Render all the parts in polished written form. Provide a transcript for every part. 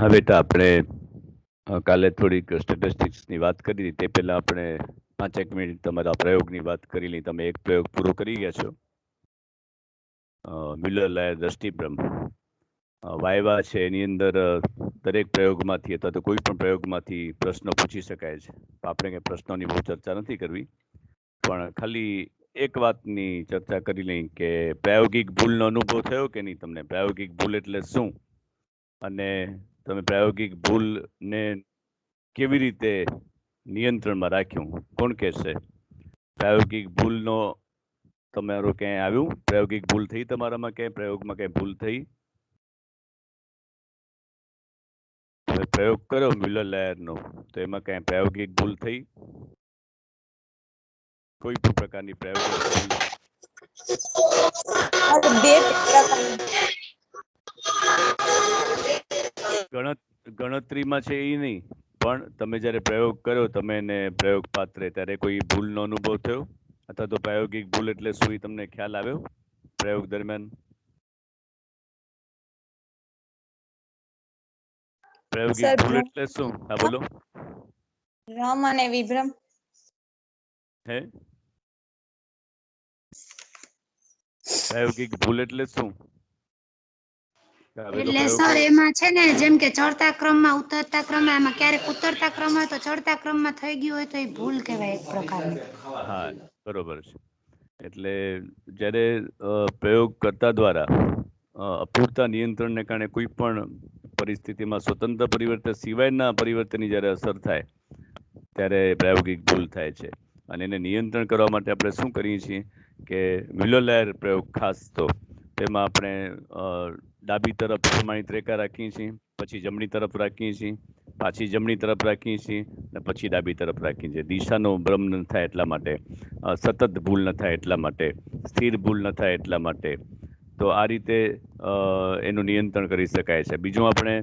હવે તો આપણે કાલે થોડીક સ્ટેટિસ્ટિક્સની વાત કરી હતી. તે પહેલા આપણે 5 મિનિટ તમારા પ્રયોગની વાત કરી લઈ. તમે એક પ્રયોગ પૂરો કરી ગયા છો. મિલર લાયર દ્રષ્ટિભ્રમ વાયવા છે, એની અંદર દરેક પ્રયોગમાંથી અથવા તો કોઈ પણ પ્રયોગમાંથી પ્રશ્નો પૂછી શકાય છે. આપણે કંઈ પ્રશ્નોની બહુ ચર્ચા નથી કરવી, પણ ખાલી એક વાતની ચર્ચા કરી લઈ કે પ્રાયોગિક ભૂલનો અનુભવ થયો કે નહીં તમને? પ્રાયોગિક ભૂલ એટલે શું, અને તમે પ્રાયોગિક ભૂલને કેવી રીતે નિયંત્રણમાં રાખ્યું? કોણ કહેશે? પ્રાયોગિક ભૂલનો તમારું ક્યાંય આવ્યું? પ્રાયોગિક ભૂલ થઈ તમારામાં? ક્યાંય પ્રયોગમાં ક્યાંય ભૂલ થઈ? તમે પ્રયોગ કર્યો મિલર લાયરનો, તો એમાં ક્યાંય પ્રાયોગિક ભૂલ થઈ? કોઈ પણ પ્રકારની પ્રાયોગિક ભૂલ ગણતરીમાં છે એ નહીં, પણ તમે જ્યારે પ્રયોગ કર્યો, તમે એને પ્રયોગ પાત્રે, ત્યારે કોઈ ભૂલનો અનુભવ થયો? અથવા તો પ્રાયોગિક ભૂલ એટલે શું એ તમને ખ્યાલ આવ્યો પ્રયોગ દરમિયાન? પ્રાયોગિક ભૂલ એટલે શું? હા બોલો. ભ્રમ અને વિભ્રમ. હે, પ્રાયોગિક ભૂલ એટલે શું? એટલે સર એમાં છે ને, જેમ કે ચડતા ક્રમમાં ઉતરતા ક્રમમાં, એમાં ક્યારેક ઉતરતા ક્રમ હોય તો ચડતા ક્રમમાં થઈ ગયું હોય તો એ ભૂલ કહેવાય એક પ્રકારની. હા, બરોબર છે. એટલે જ્યારે પ્રયોગકર્તા દ્વારા અપૂરતા નિયંત્રણને કારણે કોઈ પણ પરિસ્થિતિમાં સ્વતંત્ર પરિવર્તન સિવાયના પરિવર્તનની જ્યારે અસર થાય, ત્યારે પ્રાયોગિક ભૂલ થાય છે. અને એને નિયંત્રણ કરવા માટે આપણે શું કરીએ છીએ કે મિલર લાયર પ્રયોગ ખાસ તો તેમાં આપણે ડાબી તરફ પ્રમાણિત રેખા રાખીએ છીએ, પછી જમણી તરફ રાખીએ છીએ, પાછી જમણી તરફ રાખીએ છીએ, અને પછી ડાબી તરફ રાખીએ છીએ. દિશાનો ભ્રમ ન થાય એટલા માટે, સતત ભૂલ ન થાય એટલા માટે, સ્થિર ભૂલ ન થાય એટલા માટે. તો આ રીતે એનું નિયંત્રણ કરી શકાય છે. બીજું, આપણે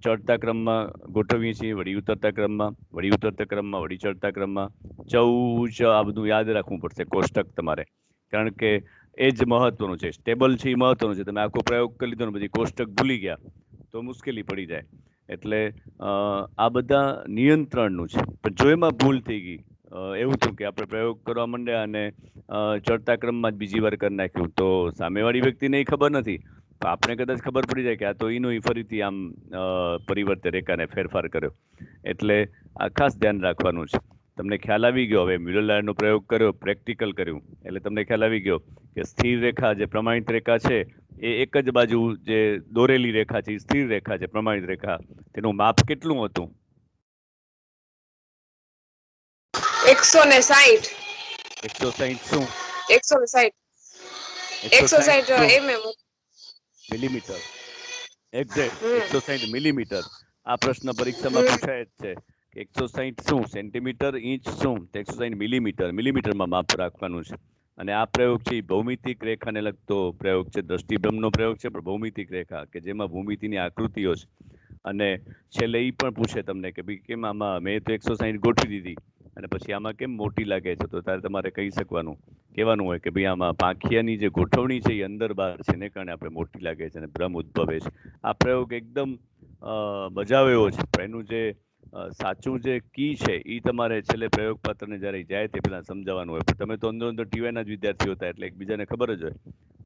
ચડતા ક્રમમાં ગોઠવીએ છીએ, વળી ઉતરતા ક્રમમાં, વળી ઉતરતા ક્રમમાં, વળી ચડતા ક્રમમાં. ચૌચ આ બધું યાદ રાખવું પડશે, કોષ્ટક તમારે, કારણ કે એ જ મહત્વનું છે. સ્ટેબલ છે એ મહત્વનું છે. તમે આખો પ્રયોગ કરી લીધો ને પછી કોષ્ટક ભૂલી ગયા તો મુશ્કેલી પડી જાય. એટલે આ બધા નિયંત્રણનું છે. પણ જો એમાં ભૂલ થઈ ગઈ, એવું થયું કે આપણે પ્રયોગ કરવા માંડ્યા અને ચડતા ક્રમમાં જ બીજી વાર કરી નાખ્યું, તો સામેવાળી વ્યક્તિને એ ખબર નથી, તો આપણે કદાચ ખબર પડી જાય કે આ તો એનું ફરીથી આમ પરિવર્તન રેખાને ફેરફાર કર્યો. એટલે આ ખાસ ધ્યાન રાખવાનું છે. તમને ખ્યાલ આવી ગયો, હવે મિલર લાયરનો પ્રયોગ કર્યો, પ્રેક્ટિકલ કર્યું, એટલે તમને ખ્યાલ આવી ગયો કે સ્થિર રેખા, જે પ્રમાણિત રેખા છે, એ એક જ બાજુ જે દોરેલી રેખા છે, સ્થિર રેખા છે, પ્રમાણિત રેખા, તેનું માપ કેટલું હતું? 160. 160 શું? 160 મિલીમીટર. Exact 160 millimetre. આ પ્રશ્ન પરીક્ષામાં પૂછાય જ છે કે 160 શું? સેન્ટીમીટર, ઇંચ શું? 160 મિલીમીટર. મિલીમીટરમાં માપ રાખવાનું છે. અને આ પ્રયોગ છે એ ભૌમિતિક રેખાને લગતો પ્રયોગ છે. દ્રષ્ટિભ્રમનો પ્રયોગ છે, પણ ભૌમિતિક રેખા કે જેમાં ભૂમિતિની આકૃતિઓ છે. અને છેલ્લે એ પણ પૂછે તમને કે ભાઈ કેમ આમાં મેં તો 160 ગોઠવી દીધી અને પછી આમાં કેમ મોટી લાગે છે? તો ત્યારે તમારે કહેવાનું હોય કે ભાઈ આમાં પાંખિયાની જે ગોઠવણી છે એ અંદર બહાર છે, ને કારણે આપણે મોટી લાગે છે અને ભ્રમ ઉદ્ભવે છે. આ પ્રયોગ એકદમ મજા એવો છે, પણ એનું જે સાચું જે કી છે એ તમારે છેલ્લે પ્રયોગ પાત્રને જ્યારે જાય તે પહેલાં સમજાવવાનું હોય. પણ તમે તો અંદર ટીવાયના જ વિદ્યાર્થીઓ હતા એટલે એકબીજાને ખબર જ હોય,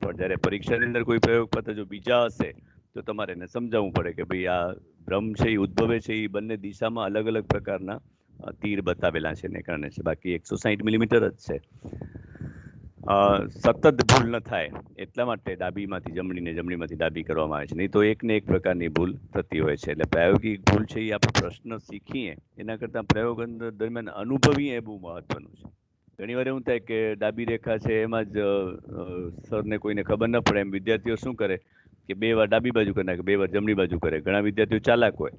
પણ જ્યારે પરીક્ષાની અંદર કોઈ પ્રયોગ પાત્ર જો બીજા હશે તો તમારે એને સમજાવવું પડે કે ભાઈ આ ભ્રમ છે એ ઉદ્ભવે છે એ બંને દિશામાં અલગ અલગ પ્રકારના તીર બતાવેલા છે ને કારણે છે. બાકી 160 મિલીમીટર જ છે. સતત ભૂલ ન થાય એટલા માટે ડાબીમાંથી જમણીને જમણીમાંથી ડાબી કરવામાં આવે છે, નહીં તો એકને એક પ્રકારની ભૂલ થતી હોય છે. એટલે પ્રાયોગિક ભૂલ છે એ આપણે પ્રશ્ન શીખીએ એના કરતાં પ્રયોગ દરમિયાન અનુભવીએ એ બહુ મહત્વનું છે. ઘણી વાર એવું થાય કે ડાબી રેખા છે એમાં જ સરને કોઈને ખબર ન પડે એમ વિદ્યાર્થીઓ શું કરે કે 2 વાર ડાબી બાજુ કરી નાખે, 2 વાર જમણી બાજુ કરે. ઘણા વિદ્યાર્થીઓ ચાલાક હોય,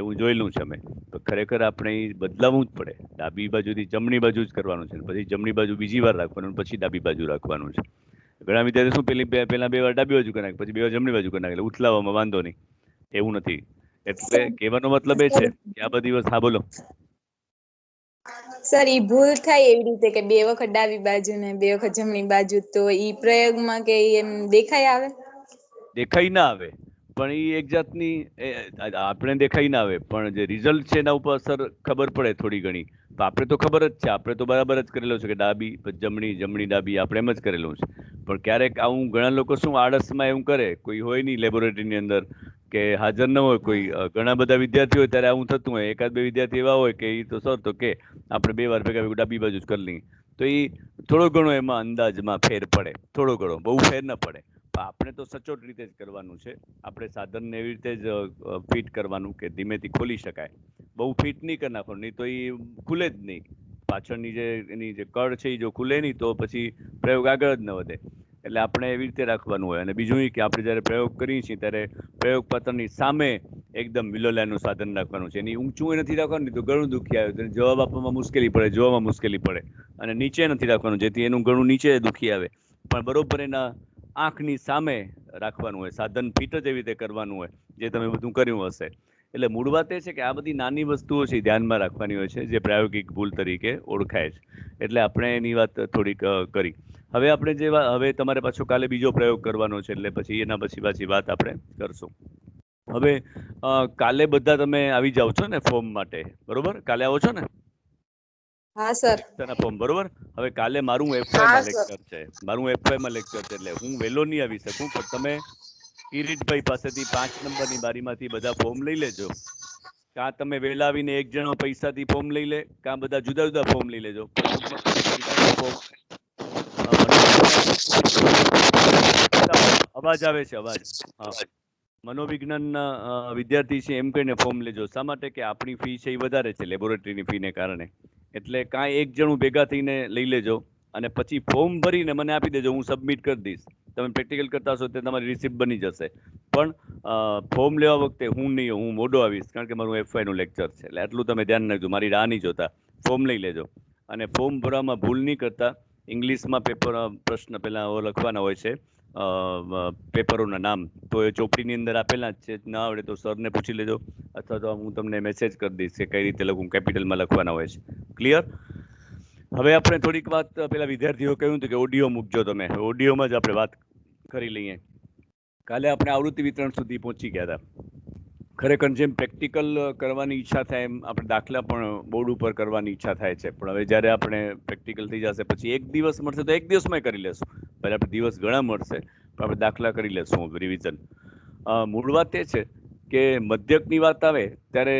એવું જોયેલું છે અમે. તો ખરેખર આપણે એ બદલાવવું જ પડે. ડાબી બાજુથી જમણી બાજુ જ કરવાનું છે, પછી જમણી બાજુ બીજી વાર રાખવાનું, પછી ડાબી બાજુ રાખવાનું છે. ઘણા વિદ્યાર્થીઓ શું પહેલા 2 વાર ડાબી બાજુ કરી નાખે, પછી 2 વાર જમણી બાજુ કરી નાખે, એટલે ઉથલાવવામાં વાંધો નહીં. એવું નથી. એટલે કહેવાનો મતલબ એ છે કે આ બધી વસ્તુ. હા બોલો સર. ઈ ભૂલ થાય એવી રીતે કે 2 વખત ડાબી બાજુ ને 2 વખત જમણી બાજુ, તો ઈ પ્રયોગમાં કે એમ દેખાય આવે? દેખાઈ ના આવે, પણ એ એક જાતની આપણે દેખાઈ ના આવે, પણ જે રિઝલ્ટ છે એના ઉપર અસર ખબર પડે થોડી ઘણી. તો આપણે તો ખબર જ છે, આપણે તો બરાબર જ કરેલો છે કે ડાબી પછી જમણી, જમણી ડાબી, આપણે એમ જ કરેલું છે. પણ ક્યારેક આવું ઘણા લોકો શું આળસમાં એવું કરે, કોઈ હોય નહીં લેબોરેટરીની અંદર કે હાજર ન હોય કોઈ, ઘણા બધા વિદ્યાર્થીઓ હોય ત્યારે આવું થતું હોય. એકાદ બે વિદ્યાર્થી એવા હોય કે એ તો સર તો કે આપણે 2 વાર ભેગા ડાબી બાજુ જ કરી લઈએ. તો એ થોડો ઘણો એમાં અંદાજમાં ફેર પડે, થોડો ઘણો, બહુ ફેર ન પડે. આપણે તો સચોટ રીતે જ કરવાનું છે. આપણે સાધનને એવી રીતે જ ફિટ કરવાનું કે ધીમેથી ખોલી શકાય. બહુ ફિટ નહીં કરી નાખવાનું, નહીં તો એ ખુલે જ નહીં. પાછળની જે એની જે કળ છે એ જો ખુલે નહીં તો પછી પ્રયોગ આગળ જ ન વધે. એટલે આપણે એવી રીતે રાખવાનું હોય. અને બીજું એ કે આપણે જ્યારે પ્રયોગ કરીએ છીએ ત્યારે પ્રયોગ પત્રની સામે એકદમ વિલોલાનું સાધન રાખવાનું છે. એની ઊંચું નથી રાખવાનું, તો ઘણું દુખી આવે, તો જવાબ આપવામાં મુશ્કેલી પડે, જોવામાં મુશ્કેલી પડે. અને નીચે નથી રાખવાનું, જેથી એનું ઘણું નીચે દુખી આવે. પણ બરોબર એના આંખની સામે રાખવાનું હોય, સાધન ફિટ જ એવી રીતે કરવાનું હોય જે તમે બધું કર્યું હશે. એટલે મૂળ વાત એ છે કે આ બધી નાની વસ્તુઓ છે ધ્યાનમાં રાખવાની હોય છે, જે પ્રાયોગિક ભૂલ તરીકે ઓળખાય છે. એટલે આપણે એની વાત થોડીક કરી. હવે આપણે હવે તમારે પાછો કાલે બીજો પ્રયોગ કરવાનો છે, એટલે પછી એના પાછી વાત આપણે કરશું. હવે કાલે બધા તમે આવી જાઓ છો ને ફોર્મ માટે, બરોબર? કાલે આવો છો ને? હા સર. ફોર્મ બરોબર. હવે કાલે મારું એફવાય માં લેક્ચર છે, એટલે હું વહેલો નહીં આવી શકું, પણ તમે કિરીટભાઈ પાસેથી 5 નંબરની બારીમાંથી બધા ફોર્મ લઈ લેજો. કાં તમે વહેલા આવીને એક જણો પૈસાથી ફોર્મ લઈ લે, કાં બધા જુદા જુદા ફોર્મ લઈ લેજો. અવાજ આવે છે, અવાજ. હા, મનોવિજ્ઞાનના વિદ્યાર્થી છે એમ કહીને ફોર્મ લેજો. શા માટે? કે આપણી ફી છે એ વધારે છે લેબોરેટરીની ફીને કારણે. એટલે કાંઈ એક જણું ભેગા થઈને લઈ લેજો અને પછી ફોર્મ ભરીને મને આપી દેજો, હું સબમિટ કરી દઈશ. તમે પ્રેક્ટિકલ કરતા હશો તે તમારી રિસિપ્ટ બની જશે. પણ ફોર્મ લેવા વખતે હું નહીં, હું મોડો આવીશ, કારણ કે મારું એફવાયનું લેક્ચર છે. એટલે આટલું તમે ધ્યાન રાખજો, મારી રાહ નહીં જોતા, ફોર્મ લઈ લેજો. અને ફોર્મ ભરવામાં ભૂલ નહીં કરતા. ઇંગ્લિશમાં પ્રશ્ન પહેલાં લખવાના હોય છે, પેપરોના નામ તો એ ચોપડીની અંદર આપેલા જ છે. ના આવડે તો સરને પૂછી લેજો, અથવા તો હું તમને મેસેજ કરી દઈશ કે કઈ રીતે લખું, કેપિટલમાં લખવાના હોય છે. ક્લિયર? હવે આપણે થોડીક વાત, પેલા વિદ્યાર્થીઓ કહ્યું હતું કે ઓડિયો મૂકજો તમે. ઓડિયોમાં જ આપણે વાત કરી લઈએ. કાલે આપણે આવૃત્તિ વિતરણ સુધી પહોંચી ગયા હતા. ખરેખર જેમ પ્રેક્ટિકલ કરવાની ઈચ્છા થાય એમ આપણે દાખલા પણ બોર્ડ ઉપર કરવાની ઈચ્છા થાય છે. પણ હવે જ્યારે આપણે પ્રેક્ટિકલ થઈ જશે પછી 1 દિવસ મળશે તો 1 દિવસમાં કરી લેશું. પછી આપણે દિવસ ઘણા મળશે પણ આપણે દાખલા કરી લેશું રિવિઝન. મૂળ વાત એ છે કે મધ્યકની વાત આવે ત્યારે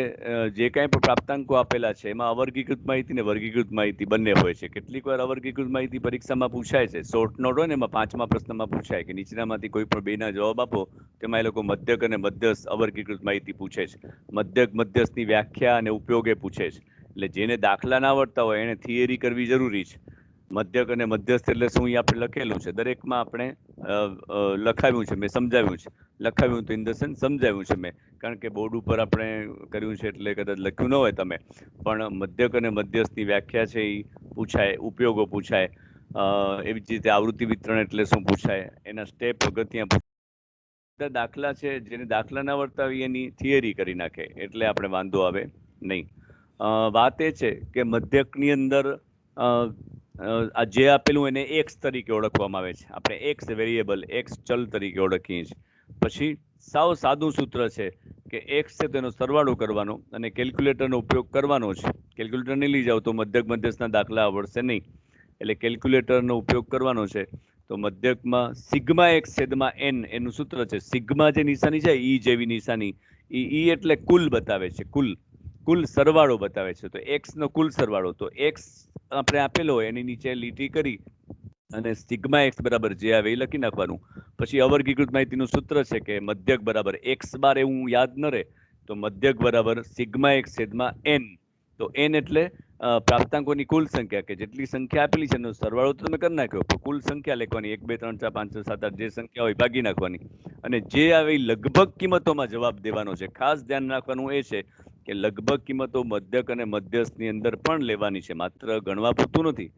જે કાંઈ પણ પ્રાપ્તાંકો આપેલા છે એમાં અવર્ગીકૃત માહિતી ને વર્ગીકૃત માહિતી બંને હોય છે. કેટલીક વાર અવર્ગીકૃત માહિતી પરીક્ષામાં પૂછાય છે. શોર્ટ નોટ હોય ને એમાં 5મા પ્રશ્નમાં પૂછાય કે નીચેનામાંથી કોઈ પણ બેના જવાબ આપો. તેમાં એ લોકો મધ્યક અને મધ્યસ્થ અવર્ગીકૃત માહિતી પૂછે છે. મધ્યક મધ્યસ્થની વ્યાખ્યા અને ઉપયોગે પૂછે છે. એટલે જેને દાખલા ના આવડતા હોય એને થિયરી કરવી જરૂરી છે. મધ્યક અને મધ્યસ્થ એટલે શું એ આપણે લખેલું છે, દરેકમાં આપણે લખાવ્યું છે, મેં સમજાવ્યું છે. લખાવ્યું તો ઇન ધ સેન્સ સમજાવ્યું છે મેં, કારણ કે બોર્ડ ઉપર આપણે કર્યું છે એટલે કદાચ લખ્યું ન હોય તમે. પણ મધ્યક અને મધ્યસ્થની વ્યાખ્યા છે એ પૂછાય, ઉપયોગો પૂછાય. એવી જ રીતે આવૃત્તિ વિતરણ એટલે શું પૂછાય, એના સ્ટેપ અગત્યા દાખલા છે. જેને દાખલા ના આવડતા હોય એની થિયરી કરી નાખે એટલે આપણે વાંધો આવે નહીં. વાત એ છે કે મધ્યકની અંદર આ જે આપેલું એને એક્સ તરીકે ઓળખવામાં આવે છે. આપણે એક્સ વેરિયેબલ, એક્સ ચલ તરીકે ઓળખીએ છીએ. પછી સાવ સાદું સૂત્ર છે કે એક્સ છે તેનો સરવાળો કરવાનો અને કેલ્ક્યુલેટરનો ઉપયોગ કરવાનો છે. કેલ્ક્યુલેટર નહીં લઈ જાવ તો મધ્યક મધ્યસ્થના દાખલા આવડશે નહીં. એટલે કેલ્ક્યુલેટરનો ઉપયોગ કરવાનો છે. તો મધ્યકમાં સિગ્મા એક્સ છેદમાં એન એનું સૂત્ર છે. સિગ્મા જે નિશાની છે ઈ જેવી નિશાની, ઈ એટલે કુલ બતાવે છે, કુલ સરવાળો બતાવે છે. તો એક્સ નો કુલ સરવાળો, તો એક્સ આપણે આપેલો હોય એની નીચે લીટી કરી અને સિગ્મા એક્સ બરાબર જે આવે એ લખી નાખવાનું. પછી અવર્ગીકૃત માહિતીનું સૂત્ર છે કે મધ્યક બરાબર એક્સ બાર, એવું યાદ ન રહે તો મધ્યક બરાબર સિગ્મા એક્સ છેદમાં એન. તો એન એટલે પ્રાપ્તાંકોની કુલ સંખ્યા, કે જેટલી સંખ્યા આપેલી છે એનો સરવાળો તો તમે કરી નાખ્યો, પણ કુલ સંખ્યા લખવાની 1 2 3 4 5 6 7 8 જે સંખ્યા હોય ભાગી નાખવાની. અને જે આવે લગભગ કિંમતોમાં જવાબ દેવાનો છે. ખાસ ધ્યાન રાખવાનું એ છે કે લગભગ કિંમતો મધ્યક અને મધ્યસ્થની અંદર પણ લેવાની છે, માત્ર ગણવા પૂરતું નથી.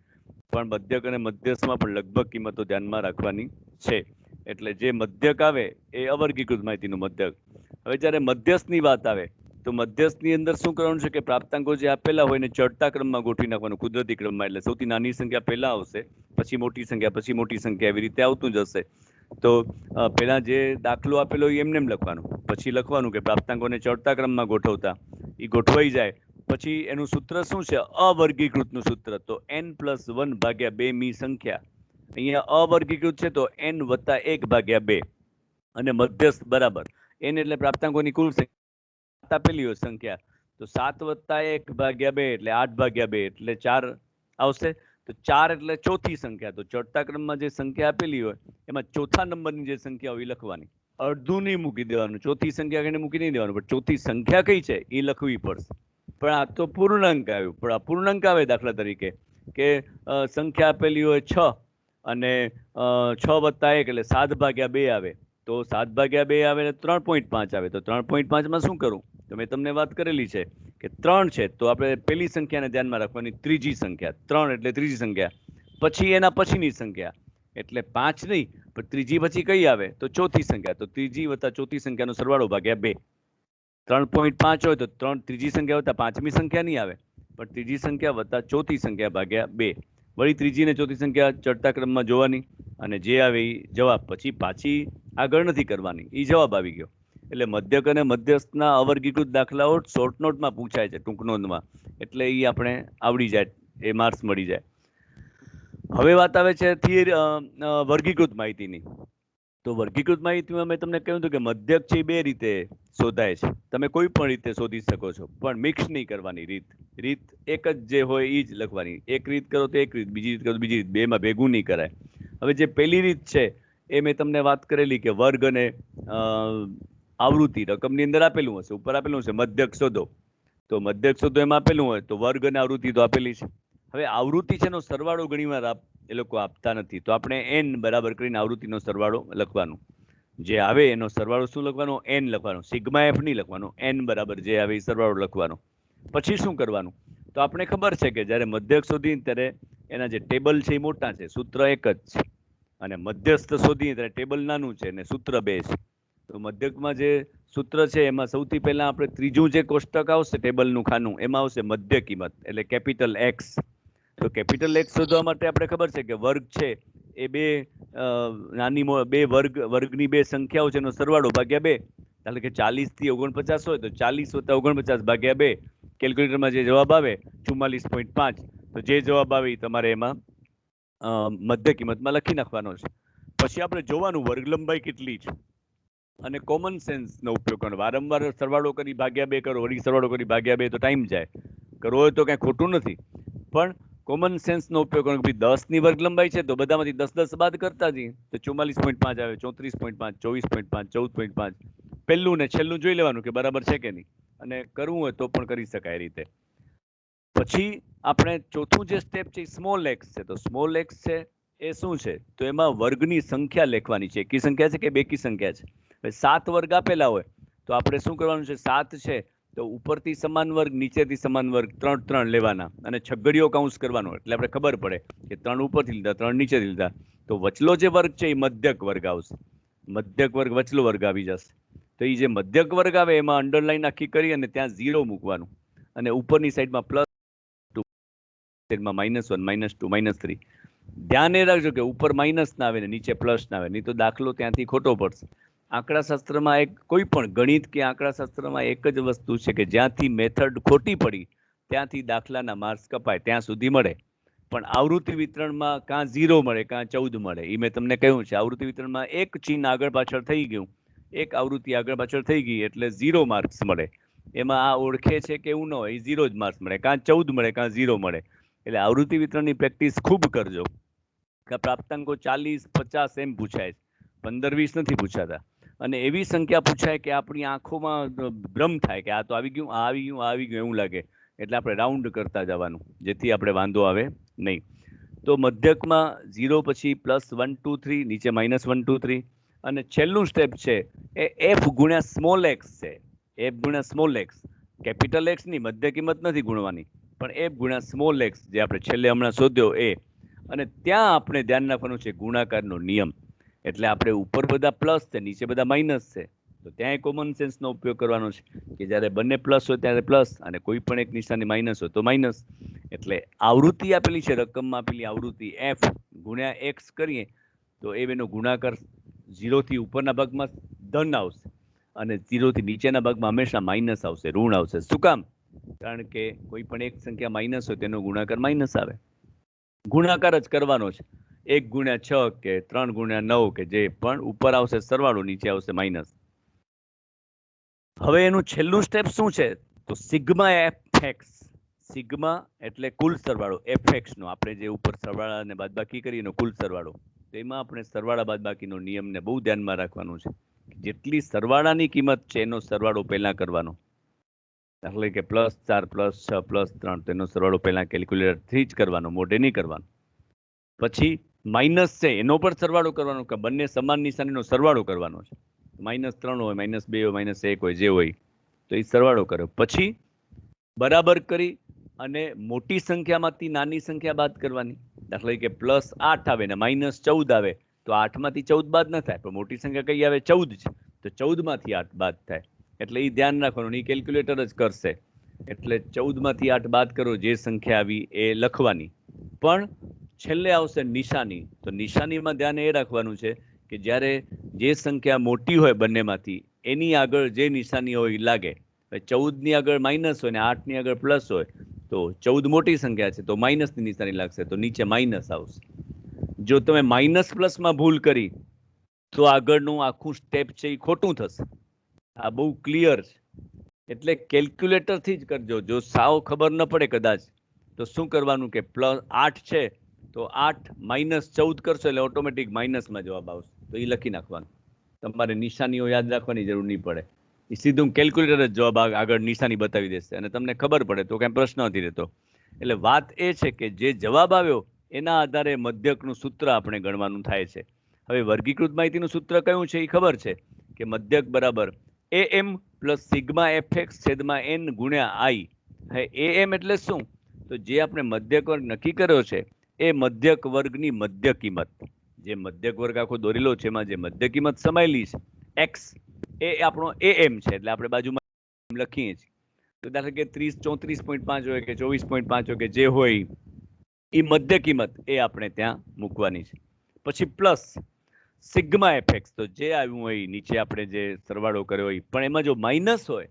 પણ મધ્યક અને મધ્યસ્થમાં પણ લગભગ કિંમતો ધ્યાનમાં રાખવાની છે. એટલે જે મધ્યક આવે એ અવર્ગીકૃત માહિતીનું મધ્યક. હવે જ્યારે મધ્યસ્થની વાત આવે તો મધ્યસ્થની અંદર શું કરવાનું છે કે પ્રાપ્તાંકો જે આપેલા હોય એને ચડતા ક્રમમાં ગોઠવી નાખવાનું, કુદરતી ક્રમમાં. એટલે સૌથી નાની સંખ્યા પહેલા આવશે, પછી મોટી સંખ્યા, પછી મોટી સંખ્યા, એવી રીતે આવતું જશે. તો પહેલા જે દાખલો આપેલો હોય એમને એમ લખવાનું, પછી લખવાનું કે પ્રાપ્તાંકોને ચડતા ક્રમમાં ગોઠવતા, એ ગોઠવાઈ જાય પછી એનું સૂત્ર શું છે? અવર્ગીકૃતનું સૂત્ર. તો n+1/2 મી સંખ્યા, અહીંયા અવર્ગીકૃત છે તો n+1/2 અને મધ્યસ્થ બરાબર n એટલે પ્રાપ્તાંકોની કુલ સંખ્યા આપેલી હોય સંખ્યા, તો 7+1/2 એટલે 8/2 એટલે 4 આવશે. તો 4 એટલે ચોથી સંખ્યા. તો ચડતા ક્રમમાં જે સંખ્યા આપેલી હોય એમાં ચોથા નંબરની જે સંખ્યા હોય એ લખવાની. અડધું નહીં મૂકી દેવાનું, ચોથી સંખ્યા કઈને મૂકી નહીં દેવાનું, પણ ચોથી સંખ્યા કઈ છે એ લખવી પડશે. પણ આ તો પૂર્ણાંક આવ્યું, પણ અપૂર્ણાંક આવે દાખલા તરીકે કે સંખ્યા આપેલી હોય 6 અને 6+1 એટલે 7/2 આવે, તો 7/2 આવે એટલે 3.5 આવે. તો 3.5 શું કરું? તો મેં તમને વાત કરેલી છે કે 3 છે તો આપણે પેલી સંખ્યાને ધ્યાનમાં રાખવાની, ત્રીજી સંખ્યા. 3 એટલે ત્રીજી સંખ્યા, પછી એના પછીની સંખ્યા, એટલે 5 નહીં પણ ત્રીજી પછી કઈ આવે? તો ચોથી સંખ્યા. તો ત્રીજી વત્તા ચોથી સંખ્યાનો સરવાળો ભાગ્યા 2. 3.5 હોય તો ત્રીજી સંખ્યા વત્તા પાંચમી સંખ્યા નહીં આવે, પણ ત્રીજી સંખ્યા વત્તા ચોથી સંખ્યા ભાગ્યા 2. વળી ત્રીજી ને ચોથી સંખ્યા ચડતા ક્રમમાં જોવાની અને જે આવે એ જવાબ, પછી પાછી આગળ નથી કરવાની, એ જવાબ આવી ગયો. એટલે મધ્યક અને મધ્યસ્થના અવર્ગીકૃત દાખલાઓ શોર્ટ નોટમાં પૂછાય છે, ટૂંક નોંધમાં, એટલે એ આપણે આવડી જાય, એ માર્ક્સ મળી જાય. હવે વાત આવે છે વર્ગીકૃત માહિતીની. તો વર્ગીકૃત માહિતીમાં મેં તમને કહ્યું હતું કે મધ્યક છે એ બે રીતે શોધાય છે. તમે કોઈ પણ રીતે શોધી શકો છો, પણ મિક્સ નહીં કરવાની રીત એક જ જે હોય એ જ લખવાની. એક રીત કરો તો એક રીત, બીજી રીત કરો તો બીજી રીત, બેમાં ભેગું નહીં કરાય. હવે જે પહેલી રીત છે એ મેં તમને વાત કરેલી કે વર્ગ અને આવૃત્તિ રકમની અંદર આપેલું હશે, ઉપર આપેલું હશે મધ્યક શોધો. તો મધ્યક શોધો એમાં આપેલું હોય તો વર્ગ અને આવૃત્તિ તો આપેલી છે. હવે આવૃત્તિ છે એનો સરવાળો ઘણીવાર એ લોકો આપતા નથી, તો આપણે n બરાબર કરીને આવૃત્તિનો સરવાળો લખવાનું. જે આવે એનો સરવાળો શું લખવાનો? n લખવાનો, સિગ્મા f નહીં લખવાનો, n બરાબર જે આવે એ સરવાળો લખવાનો. પછી શું કરવાનું? તો આપણે ખબર છે કે જ્યારે મધ્યક શોધીએ ત્યારે એના જે ટેબલ છે એ મોટા છે, સૂત્ર એક જ છે, અને મધ્યસ્થ શોધીએ ત્યારે ટેબલ નાનું છે અને સૂત્ર 2 છે. તો મધ્યકમાં જે સૂત્ર છે એમાં સૌથી પહેલા આપણે ત્રીજું જે કોષ્ટક આવશે ટેબલનું ખાનું, એમાં આવશે મધ્ય કિંમત એટલે કેપિટલ X. તો કેપિટલ X શોધવા માટે આપણે ખબર છે કે વર્ગ છે એ બે વર્ગની બે સંખ્યાઓ છે એનો સરવાળો ભાગ્યા 2. એટલે કે 40 થી 49 હોય તો 40 વત્તા 49 ભાગ્યા 2. કેલ્ક્યુલેટરમાં જે જવાબ આવે 44.5, તો જે જવાબ આવે એ તમારે એમાં મધ્ય કિંમતમાં લખી નાખવાનો છે. પછી આપણે જોવાનું વર્ગ લંબાઈ કેટલી છે અને કોમન સેન્સનો ઉપયોગ કરવાનો. વારંવાર સરવાળો કરી ભાગ્યા 2 કરો, વળી સરવાળો કરી ભાગ્યા 2 તો ટાઈમ જાય. કરવો હોય તો કાંઈ ખોટું નથી, પણ કોમન સેન્સનો ઉપયોગ કરવાનો. 10ની વર્ગ લંબાઈ છે તો બધામાંથી 10 બાદ કરતા જઈએ તો 44.5 આવે, 34.5, 24.5, 14.5. પહેલું ને છેલ્લું જોઈ લેવાનું કે બરાબર છે કે નહીં, અને કરવું હોય તો પણ કરી શકાય એ રીતે. પછી આપણે ચોથું જે સ્ટેપ છે એ સ્મોલ એક્સ છે. તો સ્મોલ એક્સ છે એ શું છે? તો એમાં વર્ગની સંખ્યા લખવાની છે. એકી સંખ્યા છે કે બેકી સંખ્યા છે? 7 વર્ગ આપેલા હોય તો આપણે શું કરવાનું છે? 7 છે તો ઉપરથી સમાન વર્ગ, નીચેથી સમાન વર્ગ 3 લેવાના અને છગડીયો કૌંસ કરવાનો, એટલે આપણે ખબર પડે કે 3 ઉપરથી લીધા, 3 નીચેથી લીધા. તો વચલો જે વર્ગ છે એ મધ્યક વર્ગ આવશે. મધ્યક વર્ગ વચલો વર્ગ આવી જશે. તો એ જે મધ્યક વર્ગ આવે એમાં અંડરલાઈન આખી કરી અને ત્યાં 0 મૂકવાનું, અને ઉપરની સાઈડમાં પ્લસ, સાઈડમાં -1, -2, -3. ધ્યાન એ રાખજો કે ઉપર માઇનસ ના આવે ને નીચે પ્લસ ના આવે, નહીં તો દાખલો ત્યાંથી ખોટો પડશે. આંકડાશાસ્ત્રમાં એક કોઈ પણ ગણિત કે આંકડાશાસ્ત્રમાં એક જ વસ્તુ છે કે જ્યાંથી મેથડ ખોટી પડી ત્યાંથી દાખલાના માર્ક્સ કપાય, ત્યાં સુધી મળે. પણ આવૃત્તિ વિતરણમાં કાં 0 મળે કાં 14 મળે. એ મેં તમને કહ્યું છે, આવૃત્તિ વિતરણમાં એક ચિહ્ન આગળ પાછળ થઈ ગયું, એક આવૃત્તિ આગળ પાછળ થઈ ગઈ એટલે 0 માર્ક્સ મળે. એમાં આ ઓળખે છે કે એવું ન હોય, 0 જ માર્ક્સ મળે, કાં 14 મળે કાં 0 મળે. એટલે આવૃત્તિ વિતરણની પ્રેક્ટિસ ખૂબ કરજો. કે પ્રાપ્તાંકો 40, 50 એમ પૂછાય, 15, 20 નથી પૂછાતા. અને એવી સંખ્યા પૂછાય કે આપણી આંખોમાં ભ્રમ થાય કે આ તો આવી ગયું, આ આવી ગયું, આ આવી ગયું એવું લાગે. એટલે આપણે રાઉન્ડ કરતા જવાનું, જેથી આપણે વાંધો આવે નહીં. તો મધ્યકમાં 0 પછી +1, 2, 3, નીચે -1, 2, 3, અને છેલ્લું સ્ટેપ છે એ f ગુણ્યા સ્મોલ એક્સ છે. f ગુણ્યા સ્મોલ એક્સ, કેપિટલ એક્સ ની મધ્ય કિંમત નથી ગુણવાની, પણ f ગુણ્યા સ્મોલ એક્સ જે આપણે છેલ્લે હમણાં શોધ્યો એ. અને ત્યાં આપણે ધ્યાન રાખવાનું છે ગુણાકારનો નિયમ. એટલે આપણે ઉપર બધા પ્લસ છે, નીચે બધા માઇનસ છે, તો ત્યાં કોમન સેન્સનો ઉપયોગ કરવાનો છે કે જ્યારે બંને પ્લસ હોય ત્યારે પ્લસ અને કોઈ પણ એક નિશાની માઇનસ હોય તો માઇનસ. એટલે આવૃત્તિ આપેલી છે, રકમમાં આપેલી આવૃત્તિ f ગુણ્યા x કરીએ તો એ એનો ગુણાકાર 0 થી ઉપરના ભાગમાં ધન આવશે અને 0 થી નીચેના ભાગમાં હંમેશા માઇનસ આવશે, ઋણ આવશે. શું કામ? કારણ કે કોઈ પણ એક સંખ્યા માઇનસ હોય તેનો ગુણાકાર માઇનસ આવે. ગુણાકાર જ કરવાનો છે. 1 ગુણ્યા 6 કે 3 ગુણ્યા 9 કે જે પણ ઉપર આવશે સરવાળો, નીચે આવશે માઇનસ. હવે એનું છેલ્લું સ્ટેપ શું છે? તો સિગ્મા એફએક્સ. સિગ્મા એટલે કુલ સરવાળો, એફએક્સ નો આપણે જે ઉપર સરવાળા અને બાદબાકી કરી એનો કુલ સરવાળો. તો એમાં આપણે સરવાળા બાદબાકીનો નિયમને બહુ ધ્યાનમાં રાખવાનું છે. જેટલી સરવાળાની કિંમત છે એનો સરવાળો પહેલા કરવાનો. દાખલા કે +4 +6 +3 તેનો સરવાળો પહેલા કેલ્ક્યુલેટરથી જ કરવાનો, મોઢે નહીં કરવાનો. પછી માઇનસ છે એનો પણ સરવાળો કરવાનો, કે બંને સમાન નિશાનીનો સરવાળો કરવાનો છે. -3 હોય, -2 હોય, -1 હોય, જે હોય તો એ સરવાળો કર્યો. પછી બરાબર કરી અને મોટી સંખ્યામાંથી નાની સંખ્યા બાદ કરવાની. દાખલા કે +8 આવે ને -14 આવે તો 8 માંથી 14 બાદ ન થાય, પણ મોટી સંખ્યા કઈ આવે? 14 છે, તો 14 માંથી 8 બાદ થાય. એટલે એ ધ્યાન રાખવાનું, એ કેલ્ક્યુલેટર જ કરશે. એટલે 14 માંથી 8 બાદ કરો, જે સંખ્યા આવી એ લખવાની. પણ છેલ્લે આવશે નિશાની. તો નિશાનીમાં ધ્યાન એ રાખવાનું છે કે જ્યારે જે સંખ્યા મોટી હોય બંનેમાંથી એની આગળ જે નિશાની હોય એ લાગે. 14 ની આગળ માઇનસ હોય ને 8 ની આગળ પ્લસ હોય તો 14 મોટી સંખ્યા છે તો માઇનસની નિશાની લાગશે, તો નીચે માઇનસ આવશે. જો તમે માઇનસ પ્લસમાં ભૂલ કરી તો આગળનું આખું સ્ટેપ છે એ ખોટું થશે. આ બહુ ક્લિયર છે. એટલે કેલ્ક્યુલેટરથી જ કરજો. જો સાવ ખબર ન પડે કદાચ તો શું કરવાનું કે +8 છે તો 8 -14 કરશો એટલે ઓટોમેટિક માઇનસમાં જવાબ આવશે, તો એ લખી નાખવાનું. તમારે નિશાનીઓ યાદ રાખવાની જરૂર નહીં પડે. એ સીધું કેલ્ક્યુલેટર જ જવાબ આગળ નિશાની બતાવી દેશે અને તમને ખબર પડે તો કાંઈ પ્રશ્ન નથી રહેતો. એટલે વાત એ છે કે જે જવાબ આવ્યો એના આધારે મધ્યકનું સૂત્ર આપણે ગણવાનું થાય છે. હવે વર્ગીકૃત માહિતીનું સૂત્ર કયું છે એ ખબર છે કે મધ્યક બરાબર AM + સિગ્મા એફએક્સ છેદમાં n ગુણ્યા I. હવે AM એટલે શું? તો જે આપણે મધ્યક વર્ગ નક્કી કર્યો છે એ મધ્યક વર્ગની મધ્ય કિંમત. જે મધ્યક વર્ગ આખો દોરેલો છે એમાં જે મધ્ય કિંમત સમાયેલી છે x એ આપણો AM છે, એટલે આપણે બાજુમાં લખીએ છીએ. તો દાખલા કે 30 34.5 હોય કે 24.5 હોય કે જે હોય એ મધ્ય કિંમત એ આપણે ત્યાં મૂકવાની છે. પછી પ્લસ સિગ્મા એફએક્સ, તો જે આવ્યું હોય નીચે આપણે જે સરવાળો કર્યો હોય, પણ એમાં જો માઇનસ હોય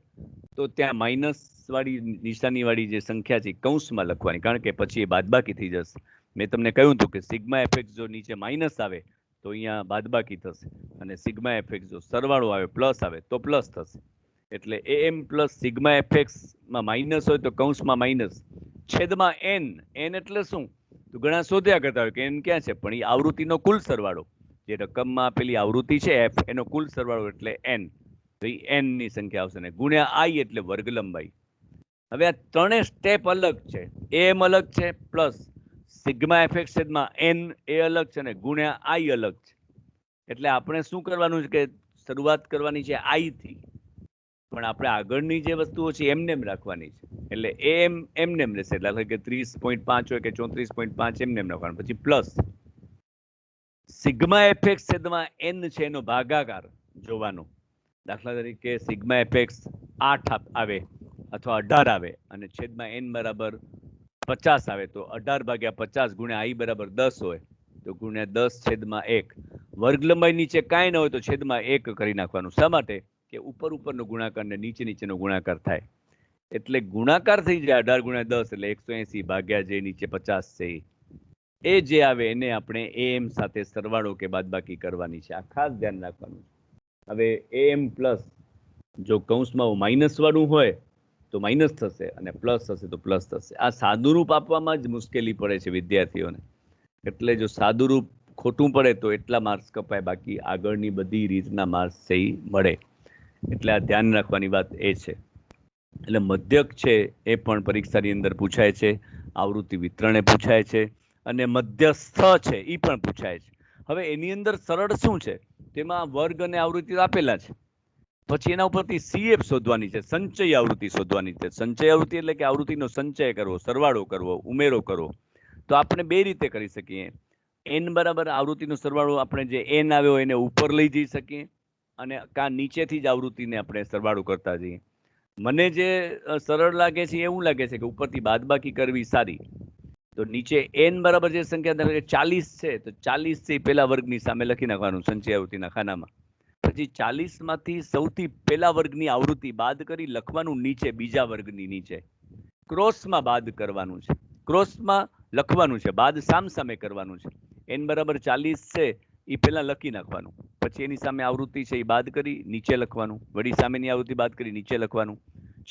તો ત્યાં માઇનસ વાળી નિશાની વાળી જે સંખ્યા છે કૌંસમાં લખવાની, કારણ કે પછી એ બાદબાકી થઈ જશે. મેં તમને કહ્યું હતું કે સિગ્મા એફએક્સ જો નીચે માઇનસ આવે તો અહીંયા બાદબાકી થશે અને સિગ્મા એફએક્સ જો સરવાળો આવે પ્લસ આવે તો પ્લસ થશે. એટલે AM + સિગ્મા એફએક્સ માં માઇનસ હોય તો કૌંસમાં માઇનસ છેદમાં n. n એટલે શું? તો ઘણા શોધ્યા કરતા હોય કે n ક્યાં છે, પણ એ આવૃત્તિનો કુલ સરવાળો. જે રકમમાં આપેલી આવૃત્તિ છે f એનો કુલ સરવાળો એટલે n. તો એ n ની સંખ્યા આવશે ને ગુણ્યા I એટલે વર્ગ લંબાઈ. હવે આ ત્રણેય સ્ટેપ અલગ છે. AM અલગ છે, પ્લસ સિગ્મા એફએક્સ છેદમાં n એ અલગ છે ને ગુણ્યા I અલગ છે. એટલે આપણે શું કરવાનું છે કે શરૂઆત કરવાની છે I થી, પણ આપણે આગળની જે વસ્તુઓ છે એમનેમ રાખવાની છે. એટલે AM એમનેમ રહેશે. એટલે કે 30.5 હોય કે 34.5 એમનેમ રાખવાનું. પછી પ્લસ સિગ્મા એફએક્સ છેદમાં n છે એનો ભાગાકાર જોવાનો. દાખલા તરીકે સિગ્મા એફએક્સ 8 આવે અથવા 18 આવે અને છેદમાં n બરાબર 50 આવે તો 18/50 ગુણ્યા I બરાબર 10 હોય તો ગુણ્યા 10 છેદમાં 1. વર્ગ લંબાઈ નીચે કાંઈ ન હોય તો છેદમાં 1 કરી નાખવાનું. શા માટે? કે ઉપરનો ગુણાકાર ને નીચેનો ગુણાકાર થાય. એટલે ગુણાકાર થઈ જાય 18 ગુણ્યા 10 એટલે 180 ભાગ્યા જે નીચે 50 છે એ જે આવે એને આપણે AM સાથે સરવાળો કે બાદબાકી કરવાની છે. આ ખાસ ધ્યાન રાખવાનું. હવે AM પ્લસ જો કૌંસમાં માઇનસ વાળું હોય તો માઇનસ થશે અને પ્લસ થશે તો પ્લસ થશે. આ સાદુરૂપ આપવામાં જ મુશ્કેલી પડે છે વિદ્યાર્થીઓને. એટલે જો સાદુરૂપ ખોટું પડે તો એટલા માર્ક્સ કપાય, બાકી આગળની બધી રીતના માર્ક્સ છે એ મળે. એટલે આ ધ્યાન રાખવાની વાત એ છે. એટલે મધ્યક છે એ પણ પરીક્ષાની અંદર પૂછાય છે, આવૃત્તિ વિતરણે પૂછાય છે અને મધ્યસ્થ છે એ પણ પૂછાય છે. હવે એની અંદર સરળ શું છે? તેમાં વર્ગ અને આવૃત્તિ આપેલા છે. પછી એના ઉપરથી CF શોધવાની છે, સંચય આવૃત્તિ શોધવાની છે. સંચય આવૃત્તિ એટલે કે આવૃત્તિનો સંચય કરવો, સરવાળો કરવો, ઉમેરો કરવો. તો આપણે બે રીતે કરી શકીએ. n બરાબર આવૃત્તિનો સરવાળો આપણે જે n આવ્યો એને ઉપર લઈ જઈ શકીએ અને કાં નીચેથી જ આવૃત્તિને આપણે સરવાળો કરતા જઈએ. મને જે સરળ લાગે છે એવું લાગે છે કે ઉપરથી બાદબાકી કરવી સારી. તો નીચે n બરાબર જે સંખ્યા ધારો કે 40 છે તો 40 છે એ પેલા વર્ગની સામે લખી નાખવાનું સંચય આવૃત્તિના ખાનામાં. પછી 40 માંથી સૌથી પેલા વર્ગની આવૃત્તિ બાદ કરી લખવાનું નીચે બીજા વર્ગની નીચે. ક્રોસમાં બાદ કરવાનું છે, ક્રોસમાં લખવાનું છે, બાદ સામસામે કરવાનું છે. n બરાબર 40 છે એ પેલા લખી નાખવાનું, પછી એની સામે આવૃત્તિ છે એ બાદ કરી નીચે લખવાનું, વળી સામેની આવૃત્તિ બાદ કરી નીચે લખવાનું.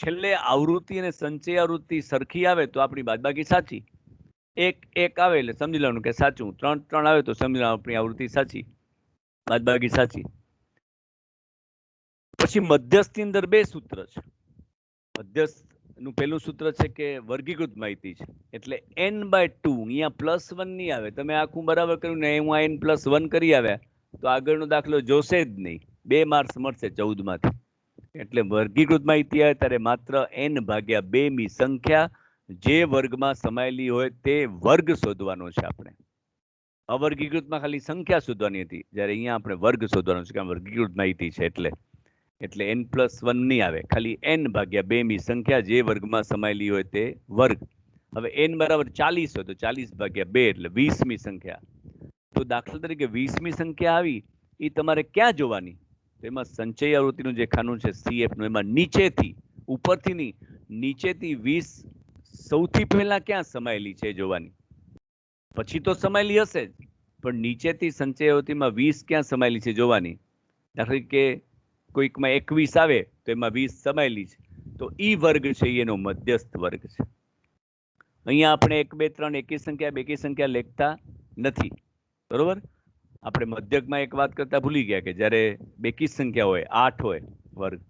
છેલ્લે આવૃત્તિ અને સંચય આવૃત્તિ સરખી આવે તો આપણી બાદબાકી સાચી, 1 આવે એટલે સમજી લેવાનું કે સાચું, 3 આવે તો સમજી લેવાનું આપણી આવૃત્તિ સાચી, બાદબાકી સાચી. પછી મધ્યસ્થની અંદર બે સૂત્ર છે. મધ્યસ્થનું પહેલું સૂત્ર છે કે વર્ગીકૃત માહિતી છે, એટલે n/2 અહીંયા +1 નહીં આવે. તમે આખું બરાબર કર્યું ને હું આ n+1 કરી આવ્યા તો આગળનો દાખલો જોશે જ નહીં, 2 માર્ક્સ મળશે 14 માંથી. એટલે વર્ગીકૃત માહિતી આવે ત્યારે માત્ર n/2 મી સંખ્યા જે વર્ગમાં સમાયેલી હોય તે વર્ગ શોધવાનો છે આપણે. અવર્ગીકૃતમાં ખાલી સંખ્યા શોધવાની હતી, જ્યારે અહીંયા આપણે વર્ગ શોધવાનો છે, કારણ વર્ગીકૃત માહિતી છે એટલે n+1 નહીં આવે, ખાલી n/2 મી સંખ્યા જે વર્ગમાં સમાયેલી હોય તે વર્ગ. હવે n બરાબર 40 હોય તો 40/2 એટલે 20મી સંખ્યા. તો દાખલા તરીકે 20મી સંખ્યા આવી એ તમારે ક્યાં જોવાની? તો એમાં સંચય આવૃત્તિનું જે ખાનું છે CF નું, એમાં નીચેથી, ઉપરથી નહીં, નીચેથી 20 સૌથી પહેલા ક્યાં સમાયેલી છે જોવાની. પછી તો સમાયેલી હશે જ, પણ નીચેથી સંચય આવૃત્તિમાં 20 ક્યાં સમાયેલી છે જોવાની. દાખલા તરીકે કોઈકમાં 21 આવે તો એમાં 20 સમાયેલી છે, તો ઈ વર્ગ છે એનો મધ્યસ્થ વર્ગ છે. અહીંયા આપણે 1, 2, 3 એકી સંખ્યા બેકી સંખ્યા લેખતા નથી, બરોબર. આપણે મધ્યકમાં એક વાત કરતા ભૂલી ગયા કે જ્યારે બેકી સંખ્યા હોય 8 હોય વર્ગ,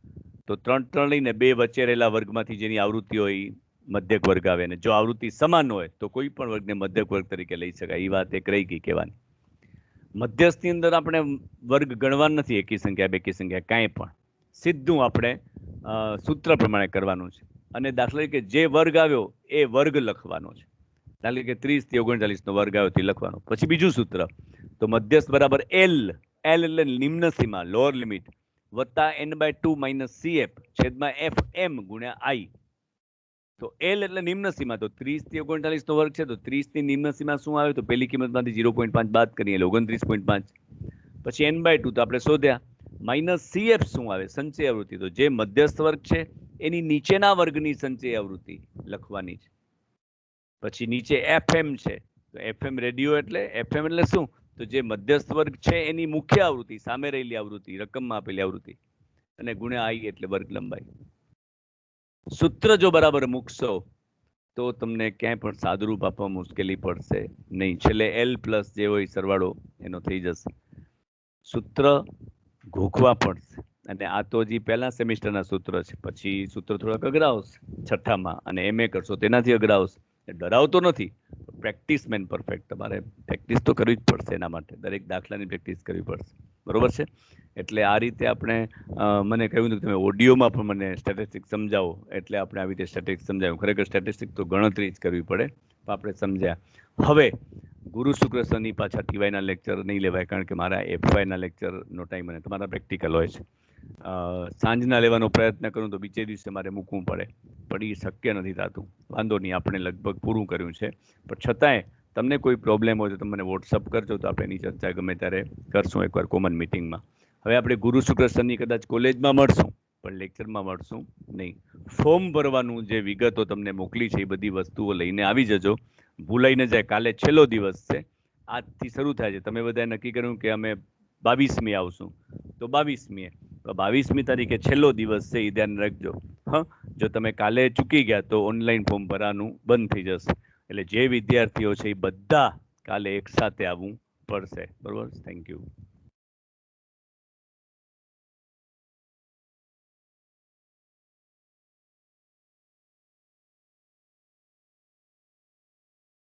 તો 3 લઈને 2 વચ્ચે રહેલા વર્ગમાંથી જેની આવૃત્તિ હોય એ મધ્યક વર્ગ આવે, અને જો આવૃત્તિ સમાન હોય તો કોઈ પણ વર્ગને મધ્યક વર્ગ તરીકે લઈ શકાય. એ વાત એક રહી ગઈ કહેવાની. મધ્યસ્થની અંદર આપણે વર્ગ ગણવા નથી, એકી સંખ્યા બેકી સંખ્યા કાંઈ પણ, સીધું આપણે સૂત્ર પ્રમાણે કરવાનું છે. અને દાખલા તરીકે જે વર્ગ આવ્યો એ વર્ગ લખવાનો છે. દાખલા તરીકે 30 થી 39 નો વર્ગ આવ્યો તે લખવાનો. પછી બીજું સૂત્ર, તો મધ્યસ્થ બરાબર L એટલે નિમ્ન સીમા લોઅર લિમિટ વત્તા n/2 - CF છેદમાં FM ગુણ્યા I. તો L એટલે નિમ્ન સીમા, તો 30 થી 39 નો વર્ગ છે તો 30 ની નિમ્ન સીમા શું આવે? તો પેલી કિંમતમાંથી 0.5 બાદ કરીએ એટલે 29.5. પછી n/2 તો આપણે શોધ્યા, -CF શું આવે? સંચય આવૃત્તિ. તો જે મધ્યસ્થ વર્ગ છે એની નીચેના વર્ગની સંચય આવૃત્તિ લખવાની છે. પછી નીચે FM છે, તો FM રેડિયો એટલે FM એટલે શું? તો જે મધ્યસ્થ વર્ગ છે એની મુખ્ય આવૃત્તિ, સામે રહેલી આવૃત્તિ, રકમમાં આપેલી આવૃત્તિ, અને ગુણ્યા I એટલે વર્ગ લંબાઈ. સૂત્ર જો બરાબર મૂકશો તો તમને ક્યાંય પણ સાદુરૂપ આપવા મુશ્કેલી પડશે નહીં. છેલ્લે L પ્લસ જે હોય સરવાળો એનો થઈ જશે. સૂત્ર ઘોખવા પડશે, અને આ તો હજી પહેલા સેમિસ્ટરના સૂત્ર છે. પછી સૂત્ર થોડાક અઘરા આવશે છઠ્ઠામાં, અને MA કરશો તેનાથી અઘરા આવશે. ડરાવતો નથી, પ્રેક્ટિસ મેન પરફેક્ટ. તમારે પ્રેક્ટિસ તો કરવી જ પડશે, એના માટે દરેક દાખલાની પ્રેક્ટિસ કરવી પડશે, બરોબર છે. એટલે આ રીતે આપણે મને કહ્યું કે તમે ઓડિયોમાં પણ મને સ્ટેટિસ્ટિક્સ સમજાવો, એટલે આપણે આવી રીતે સ્ટેટિસ્ટિક્સ સમજાવ્યું. ખરેખર સ્ટેટિસ્ટિક્સ તો ગણતરી જ કરવી પડે, પણ આપણે સમજ્યા. હવે ગુરુ શુક્ર શનિ પાછા TYના લેક્ચર નહીં લેવાય, કારણ કે મારા FYના લેક્ચરનો ટાઈમ અને તમારા પ્રેક્ટિકલ હોય છે. સાંજના લેવાનો પ્રયત્ન કરું તો બીજે દિવસે મારે મૂકવું પડે, પણ એ શક્ય નથી થતું. વાંધો નહીં, આપણે લગભગ પૂરું કર્યું છે, પણ છતાંય તમને કોઈ પ્રોબ્લેમ હોય તો તમે મને વોટ્સઅપ કરજો, તો આપણે એની ચર્ચા ગમે ત્યારે કરશું એકવાર કોમન મિટિંગમાં. હવે આપણે ગુરુ શુક્ર શનિ કદાચ કોલેજમાં મળશું, પણ લેક્ચરમાં મળશું નહીં. ફોર્મ ભરવાનું જે વિગતો તમને મોકલી છે એ બધી વસ્તુઓ લઈને આવી જજો, ભૂલાઈ ન જાય. કાલે છેલ્લો દિવસ છે, આજથી શરૂ થાય છે. તમે બધાએ નક્કી કર્યું કે અમે 22મી આવશું, તો 22મીએ, 22મી તારીખે છેલ્લો દિવસ છે, એ ધ્યાન રાખજો. હા, જો તમે કાલે ચૂકી ગયા તો ઓનલાઈન ફોર્મ ભરવાનું બંધ થઈ જશે. એટલે જે વિદ્યાર્થીઓ છે એ બધા કાલે એકસાથે આવવું પડશે, બરોબર. Thank you.